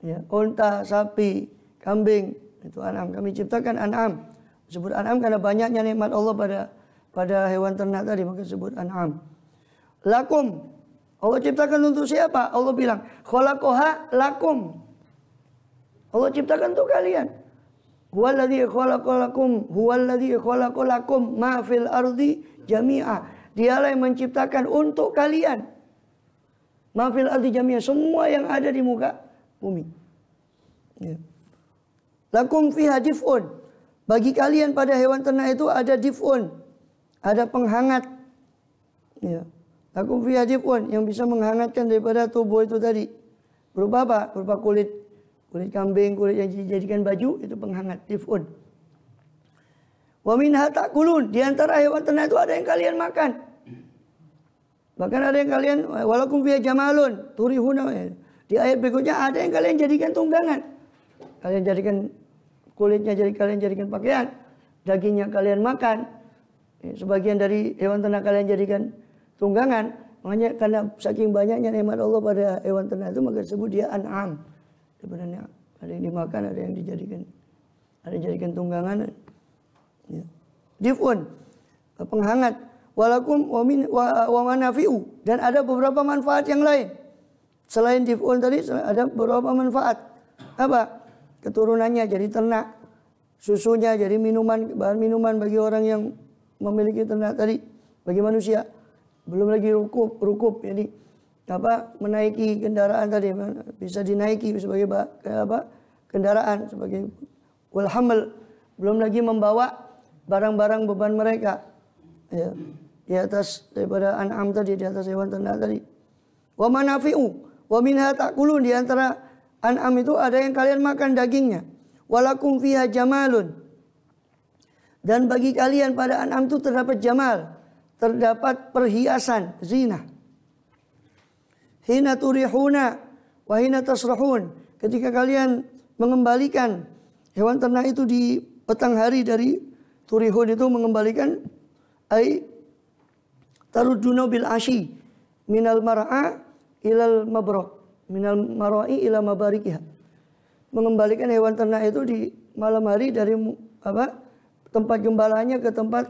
Ya, unta, sapi, kambing itu an'am. Kami ciptakan an'am. Disebut an'am karena banyaknya nikmat Allah pada hewan ternak tadi, maka disebut an'am. Lakum. Allah ciptakan untuk siapa? Allah bilang, khalaqaha lakum. Allah ciptakan untuk kalian. Huwallazi khalaqalakum, huwallazi khalaqalakum ma fil ardi jami'a. Dialah yang menciptakan untuk kalian. Ma fil ardi jami'a, semua yang ada di muka bumi. Ya. Lakum fiha dif'un. Bagi kalian pada hewan ternak itu ada dif'un, ada penghangat. Ya. Lakum fiha dif'un, yang bisa menghangatkan daripada tubuh itu tadi. Berupa apa? Berupa kulit kambing, kulit yang dijadikan baju, itu penghangat, dif'un. Wa minha ta'kulun, di antara hewan ternak itu ada yang kalian makan. Bahkan ada yang kalian, walakum fiha jamalun turihuna. Di ayat berikutnya ada yang kalian jadikan tunggangan. Kalian jadikan kulitnya, kalian jadikan pakaian. Dagingnya kalian makan. Sebagian dari hewan ternak kalian jadikan tunggangan. Makanya karena saking banyaknya nikmat Allah pada hewan ternak itu, maka disebut dia an'am. Sebenarnya ada yang dimakan, ada yang dijadikan tunggangan. Ya. Dif'un, penghangat. Walakum wa manafi'u, dan ada beberapa manfaat yang lain. Selain dif'un tadi ada beberapa manfaat. Apa? Keturunannya jadi ternak, susunya jadi bahan minuman bagi orang yang memiliki ternak tadi, bagi manusia. Belum lagi rukub, jadi menaiki kendaraan tadi, bisa dinaiki sebagai kendaraan, sebagai wal hamal. Belum lagi membawa barang-barang beban mereka, ya, di atas daripada an'am tadi, di atas hewan ternak tadi. Wa manafi'u wa minha ta'kulun, di antara an'am itu ada yang kalian makan dagingnya. Walakum fiha jamalun, dan bagi kalian pada an'am itu terdapat jamal, terdapat perhiasan, zina. Hina turihuna wa hina tasrahun, ketika kalian mengembalikan hewan ternak itu di petang hari, dari turihun itu mengembalikan, ai taruduna bil ashi minal mar'a ilal mabrok, minal mar'i ila mabarikiha. Mengembalikan hewan ternak itu di malam hari dari tempat gembalanya ke tempat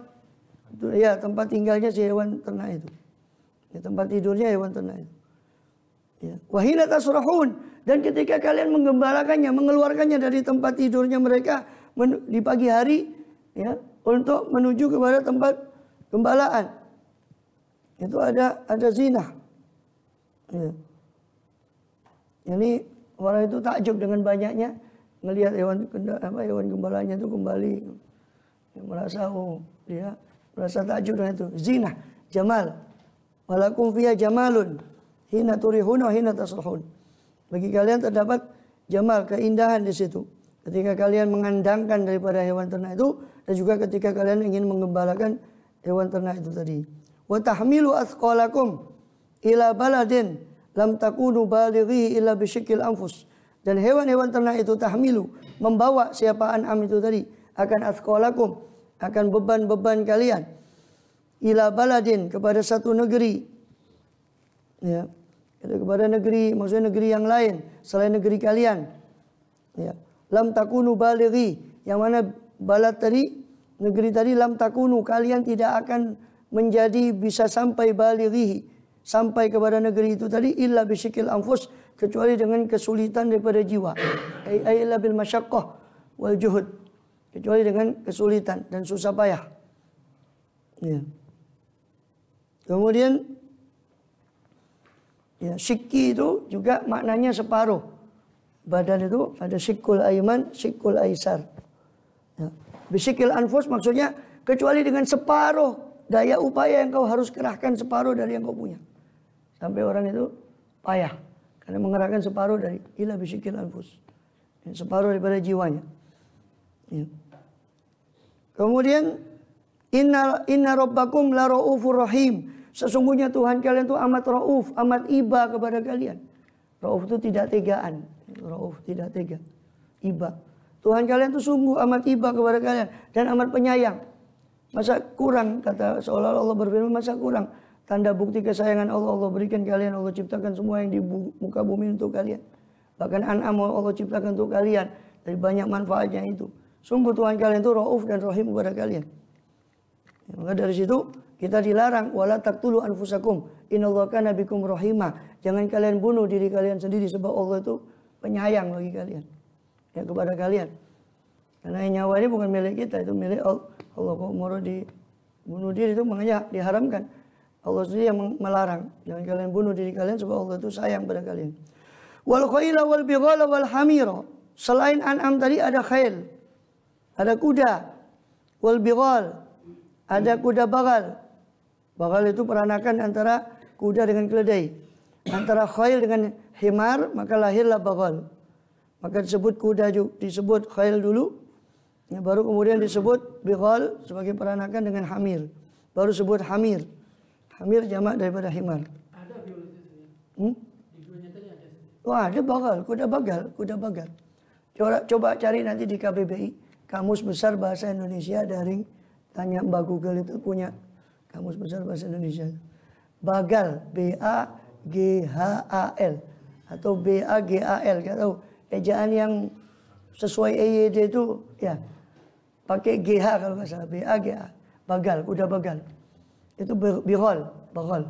tinggalnya si hewan ternak itu, ya, tempat tidurnya hewan ternak itu. Ya. Wahina tasrahun, dan ketika kalian menggembalakannya, mengeluarkannya dari tempat tidurnya mereka di pagi hari, ya, untuk menuju kepada tempat gembalaan, itu ada zina. Ya. Ini orang itu takjub dengan banyaknya melihat hewan gembalanya itu kembali, ya, merasa takjub dengan itu. Zina, jamal. Walakum fiha jamalun hina turihuna hina tasrahun. Bagi kalian terdapat jamal, keindahan di situ, ketika kalian mengandangkan daripada hewan ternak itu, dan juga ketika kalian ingin menggembalakan hewan ternak itu tadi. Wa tahmilu athqalakum ila baladin lam takunu balighi illa bisyikil anfus. Dan hewan-hewan ternak itu tahmilu, membawa siapa an'am itu tadi, akan athqalakum, akan beban-beban kalian. Ila baladin, kepada satu negeri. Ya. Kepada negeri, maksudnya negeri yang lain selain negeri kalian. Ya. Lam takunu balighi, yang mana balad tadi, negeri tadi lam takunu, kalian tidak akan menjadi bisa sampai balighi, sampai kepada negeri itu tadi illa bisyikil anfus, kecuali dengan kesulitan daripada jiwa. Ai illa bil masyaqqah wal juhud, kecuali dengan kesulitan dan susah payah. Ya. Kemudian ya, syikki itu juga maknanya separuh. Badan itu ada syikul aiman, syikul aisar. Ya. Bisyikil anfus maksudnya kecuali dengan separuh daya upaya yang kau harus kerahkan, separuh dari yang kau punya. Sampai orang itu payah karena mengerahkan separuh dari ila bisyikil anfus. Ya, separuh daripada jiwanya. Ya. Kemudian inna rabbakum la raufur rahim. Sesungguhnya Tuhan kalian itu amat rauf, amat iba kepada kalian. Rauf itu tidak tegaan. Rauf tidak tega. Iba. Tuhan kalian itu sungguh amat iba kepada kalian dan amat penyayang. Masa kurang, kata seolah-olah Allah berfirman, masa kurang tanda bukti kesayangan Allah, Allah berikan kalian, Allah ciptakan semua yang di muka bumi untuk kalian. Bahkan an'am Allah ciptakan untuk kalian, dari banyak manfaatnya itu. Sungguh Tuhan kalian itu rauf dan rahim kepada kalian. Ya, maka dari situ kita dilarang wala taqtulu anfusakum innallaha kana bikum rahima. Jangan kalian bunuh diri kalian sendiri sebab Allah itu penyayang bagi kalian. Ya, kepada kalian. Karena nyawa ini bukan milik kita, itu milik Allah. Allah kok mau dibunuh diri itu makanya diharamkan. Allah sendiri yang melarang. Jangan kalian bunuh diri kalian sebab Allah itu sayang pada kalian. Wal khaila wal bighala wal hamira. Selain an'am tadi ada khail. Ada kuda. Wal bighal. Ada kuda bagal. Bagal itu peranakan antara kuda dengan keledai. Antara khail dengan himar, maka lahirlah bagal. Maka disebut kuda juga, disebut khail dulu. Ya, baru kemudian disebut bighal sebagai peranakan dengan hamir. Baru sebut hamir. Hamir jamak daripada himar. Ada biologisnya. Di dunia tadi ada. Wah, ada bagal, kuda bagal, kuda bagal. Coba cari nanti di KBBI, Kamus Besar Bahasa Indonesia daring. Tanya Mbak Google itu punya Kamus Besar Bahasa Indonesia. Bagal, B-A-G-H-A-L atau B-A-G-A-L. Gak tahu ejaan yang sesuai EYD itu ya pakai GH kalau nggak salah. B-A-G-A. Bagal, kuda bagal. Itu bighal, bagal.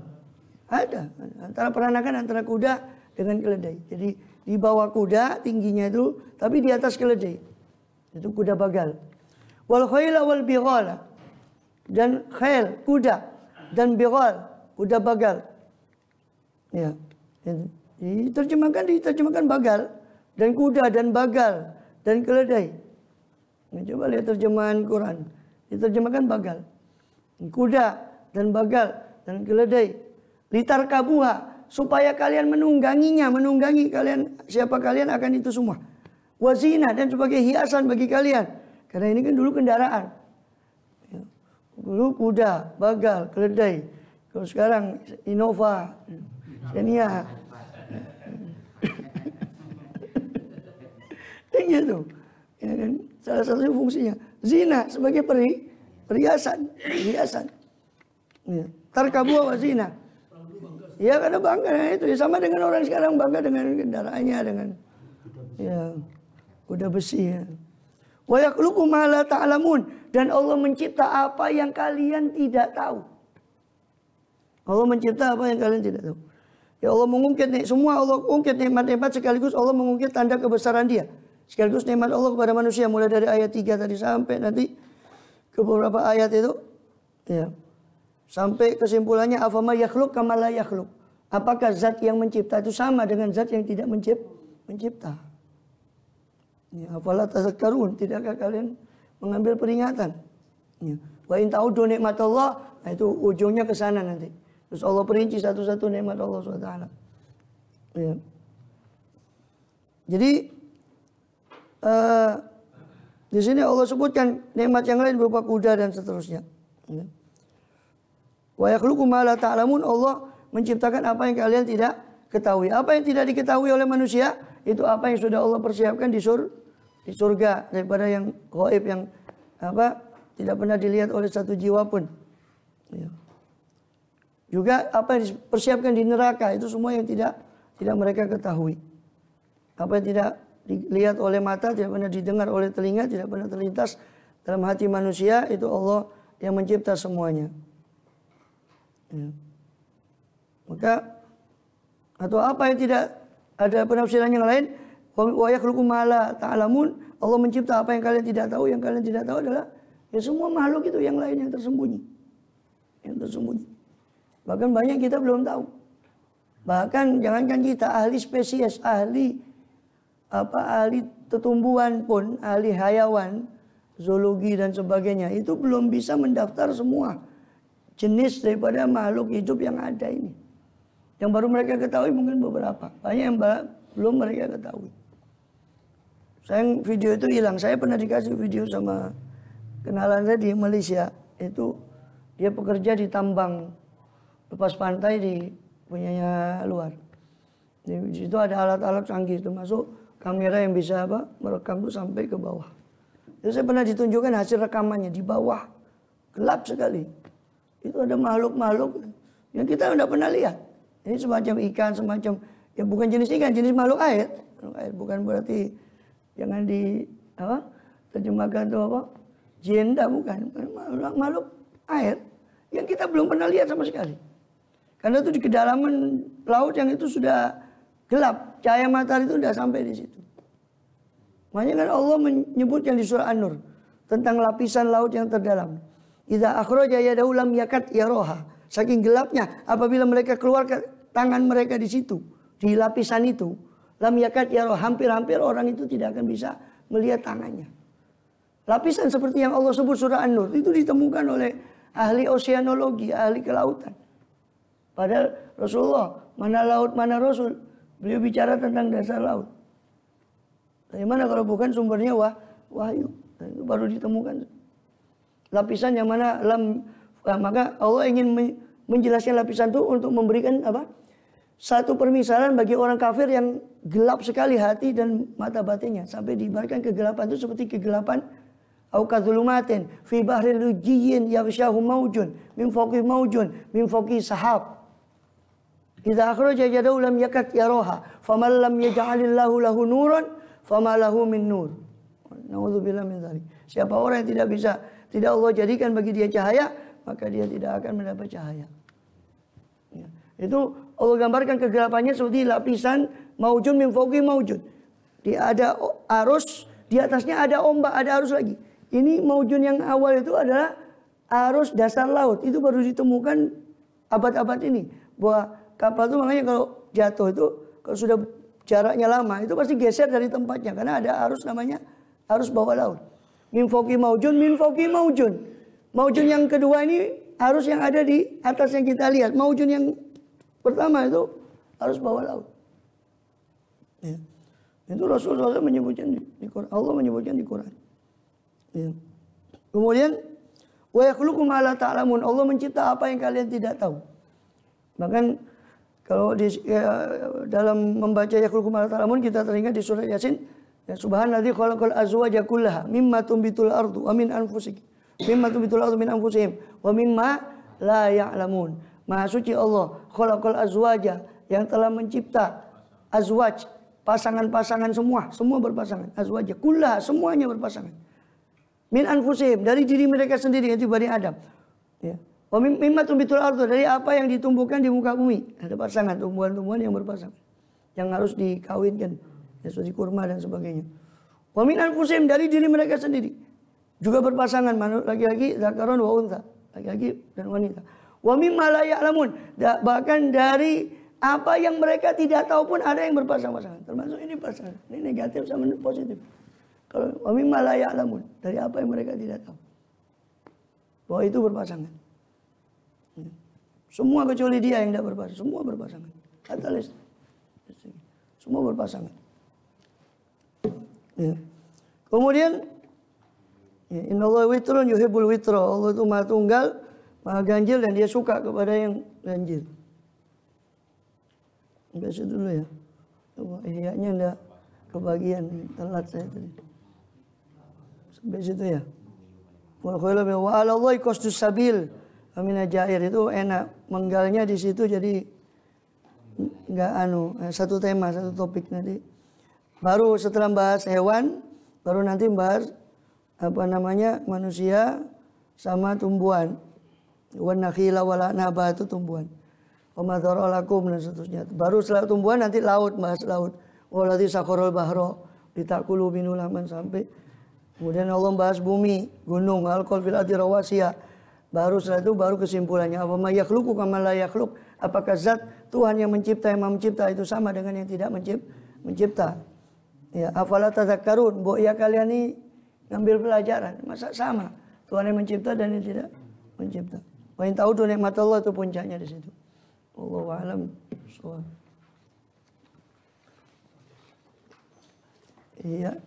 Ada antara peranakan antara kuda dengan keledai. Jadi di bawah kuda tingginya itu, tapi di atas keledai. Itu kuda bagal. Wal khaila wal bighala. Dan khail, kuda. Dan bighal, kuda bagal. Ya. Diterjemahkan bagal. Dan kuda dan bagal. Dan keledai. Nah, coba lihat terjemahan Quran. Diterjemahkan bagal. Kuda dan bagal dan keledai. Litar kabuha, supaya kalian menungganginya, menunggangi kalian, siapa kalian akan itu semua. Wazina, dan sebagai hiasan bagi kalian. Karena ini kan dulu kendaraan. Ya. Dulu kuda, bagal, keledai. Kalau sekarang Innova, Xenia. Gitu. Ya kan? Salah satu fungsinya. Zina sebagai perhiasan. Ya. Tarkabuha wazina. Ya karena bangga dengan itu. Ya, sama dengan orang sekarang bangga dengan kendaraannya, dengan ya kuda besi. Ya. Wa yakhluqu ma la ta'lamun, dan Allah mencipta apa yang kalian tidak tahu. Allah mencipta apa yang kalian tidak tahu. Ya Allah mengungkit semua, Allah ungkit nikmat-nikmat sekaligus Allah mengungkit tanda kebesaran Dia. Sekaligus nikmat Allah kepada manusia mulai dari ayat 3 tadi sampai nanti ke beberapa ayat itu. Ya. Sampai kesimpulannya afama yakhluq kama la yakhluq. Apakah zat yang mencipta itu sama dengan zat yang tidak mencipta? Ya, afala tazakkarun, tidakkah kalian mengambil peringatan? Ya. Wa in ta'udu nikmatallah, nah itu ujungnya ke sana nanti. Terus Allah perinci satu-satu nikmat Allah SWT. Ya. Jadi di sini Allah sebutkan nikmat yang lain berupa kuda dan seterusnya. Ya. Wa yakhluqu ma la ta'lamun, Allah menciptakan apa yang kalian tidak ketahui. Apa yang tidak diketahui oleh manusia, itu apa yang sudah Allah persiapkan di surga daripada yang gaib, yang tidak pernah dilihat oleh satu jiwa pun. Ya. Juga apa yang dipersiapkan di neraka itu semua yang tidak mereka ketahui. Apa yang tidak dilihat oleh mata, tidak pernah didengar oleh telinga, tidak pernah terlintas dalam hati manusia, itu Allah yang mencipta semuanya. Ya. Maka atau apa yang tidak ada penafsiran yang lain, wa yakhluqu ma la ta'lamun, Allah mencipta apa yang kalian tidak tahu. Yang kalian tidak tahu adalah ya semua makhluk itu yang lain yang tersembunyi. Yang tersembunyi. Bahkan banyak kita belum tahu. Bahkan jangankan kita, ahli spesies, ahli tetumbuhan pun, ahli hayawan, zoologi dan sebagainya, itu belum bisa mendaftar semua jenis daripada makhluk hidup yang ada ini. Yang baru mereka ketahui mungkin beberapa. Banyak yang belum mereka ketahui. Sayang video itu hilang. Saya pernah dikasih video sama kenalan saya di Malaysia. Itu dia pekerja di tambang lepas pantai di punyanya luar. Di situ ada alat-alat canggih, termasuk kamera yang bisa merekam itu sampai ke bawah. Jadi saya pernah ditunjukkan hasil rekamannya di bawah, gelap sekali. Itu ada makhluk-makhluk yang kita tidak pernah lihat. Ini semacam ikan, semacam ya bukan jenis ikan, jenis makhluk air. Bukan berarti jangan terjemahkan itu jenda, bukan. Makhluk air yang kita belum pernah lihat sama sekali. Karena itu di kedalaman laut yang itu sudah gelap, cahaya matahari itu sudah sampai di situ. Makanya kan Allah menyebutkan di surah An-Nur tentang lapisan laut yang terdalam. Idza akhraja yadahu lam yakad yaroha. Saking gelapnya apabila mereka keluarkan tangan mereka di situ, di lapisan itu, lam yakad yaroha, hampir-hampir orang itu tidak akan bisa melihat tangannya. Lapisan seperti yang Allah sebut surah An-Nur itu ditemukan oleh ahli oseanologi, ahli kelautan. Padahal Rasulullah, mana laut, mana Rasul, beliau bicara tentang dasar laut. Dari mana kalau bukan sumbernya wahyu. Dan itu baru ditemukan. Lapisan yang mana maka Allah ingin menjelaskan lapisan itu untuk memberikan satu permisalan bagi orang kafir yang gelap sekali hati dan mata batinnya. Sampai diibaratkan kegelapan itu seperti kegelapan au kadzulumatin fi bahril lujiyyin yaghshahu maujun min fawqi maujun min fawqi sahab. Idza akhraja yadahu lam yakad yaroha faman lam yaj'alillahu lahu nuran fama lahu min nur. Nauzubillah min dzalik. Siapa orang yang tidak Allah jadikan bagi dia cahaya, maka dia tidak akan mendapat cahaya. Ya. Itu Allah gambarkan kegelapannya seperti lapisan maujun min fawqi maujun. Dia ada arus, di atasnya ada ombak, ada arus lagi. Ini maujun yang awal itu adalah arus dasar laut. Itu baru ditemukan abad-abad ini. Bahwa kapal itu makanya kalau jatuh itu, kalau sudah jaraknya lama, itu pasti geser dari tempatnya. Karena ada arus namanya arus bawah laut. Min fawqi maujun, min fawqi maujun. Maujun yang kedua ini arus yang ada di atas yang kita lihat. Maujun yang pertama itu arus bawah laut. Ya. Itu Rasulullah menyebutkan di Quran. Allah menyebutkan di Quran. Ya. Kemudian wa yakhluqu ma la ta'lamun. Allah mencipta apa yang kalian tidak tahu. Bahkan kalau dalam membaca yakhluqu ma la ta'lamun kita teringat di surah Yasin, ya subhanalladzi khalaqal azwaja kullaha mimma tumbitul ardu wa min anfusikum mimma tumbitul ardu min anfusihim wa mimma la ya'lamun. Maha suci Allah khalaqal azwaja, yang telah mencipta azwaj, pasangan-pasangan semua berpasangan. Azwaja kullaha, semuanya berpasangan. Min anfusihim, dari diri mereka sendiri, yaitu Bani Adam. Ya. Wa mimma tumbitul ardu, dari apa yang ditumbuhkan di muka bumi. Ada pasangan, tumbuhan-tumbuhan yang berpasangan, yang harus dikawinkan, ya, seperti kurma dan sebagainya. Wa min anfusihim, dari diri mereka sendiri juga berpasangan, laki-laki, zakaron wa untha, laki-laki dan wanita. Wa mimma la ya'lamun, bahkan dari apa yang mereka tidak tahu pun ada yang berpasang-pasangan. Termasuk ini pasangan, ini negatif sama positif. Kalau wa mimma la ya'lamun, dari apa yang mereka tidak tahu, bahwa itu berpasangan. Semua kecuali dia yang tidak berpasangan, semua berpasangan. Katalis, semua berpasangan. Ya. Kemudian, ya, innallaha witrun yuhibbul witra. Allah itu maha tunggal, maha ganjil, dan dia suka kepada yang ganjil. Sampai situ dulu ya. Ihya'nya enggak kebagian, telat saya tadi. Sampai situ ya. Wa khairu wa 'ala Allahi qasdus sabil. Amina jair itu enak menggalnya di situ jadi enggak satu tema, satu topik nanti. Baru setelah bahas hewan, baru nanti bahas manusia sama tumbuhan. Wan nakhila wal anaba itu tumbuhan. Wa ma dzaralakum dan seterusnya. Baru setelah tumbuhan nanti laut, bahas laut. Waladzi sakharul bahra litakulu minhu laman sampai. Kemudian Allah bahas bumi, gunung, alqal fil ardi rawasiya. Baru setelah itu baru kesimpulannya apa ma yakhluqu kama la yakhluq. Apakah zat Tuhan yang mencipta yang mencipta itu sama dengan yang tidak mencipta? Ya, afala tadzakkarun, mbok ya kalian ini ngambil pelajaran, masa sama Tuhan yang mencipta dan yang tidak mencipta. Wa in ta'udu nikmatallah itu puncaknya di situ. Wallahu a'lam bishawab. Iya.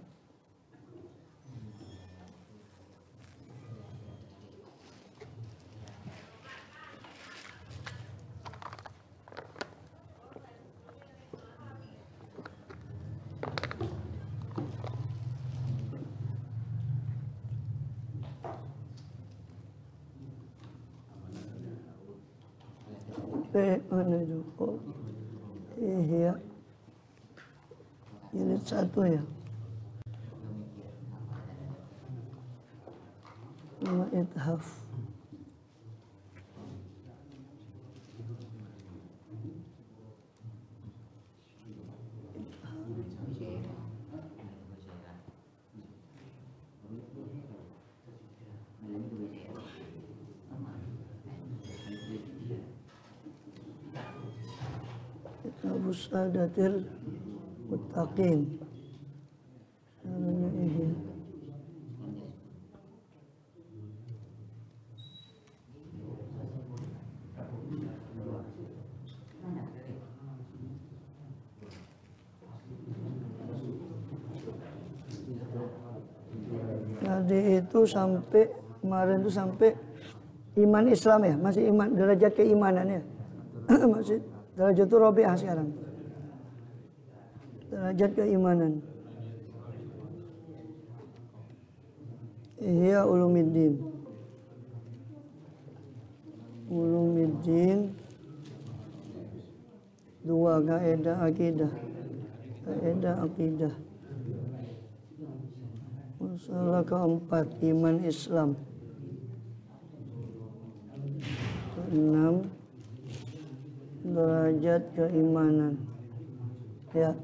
Mana itu? Oh, iya. Ini satu ya. Nama ithaf. Busadatil muttaqin. Namanya ihya. Tadi itu sampai kemarin itu sampai iman Islam ya, masih iman derajat keimanannya. Masih derajat itu Rabi'ah sekarang. Derajat keimanan. Ihya Ulumuddin. Ulumuddin. 2 kaidah akidah. Kaidah akidah. Masalah keempat iman Islam. 6 derajat keimanan. Ya.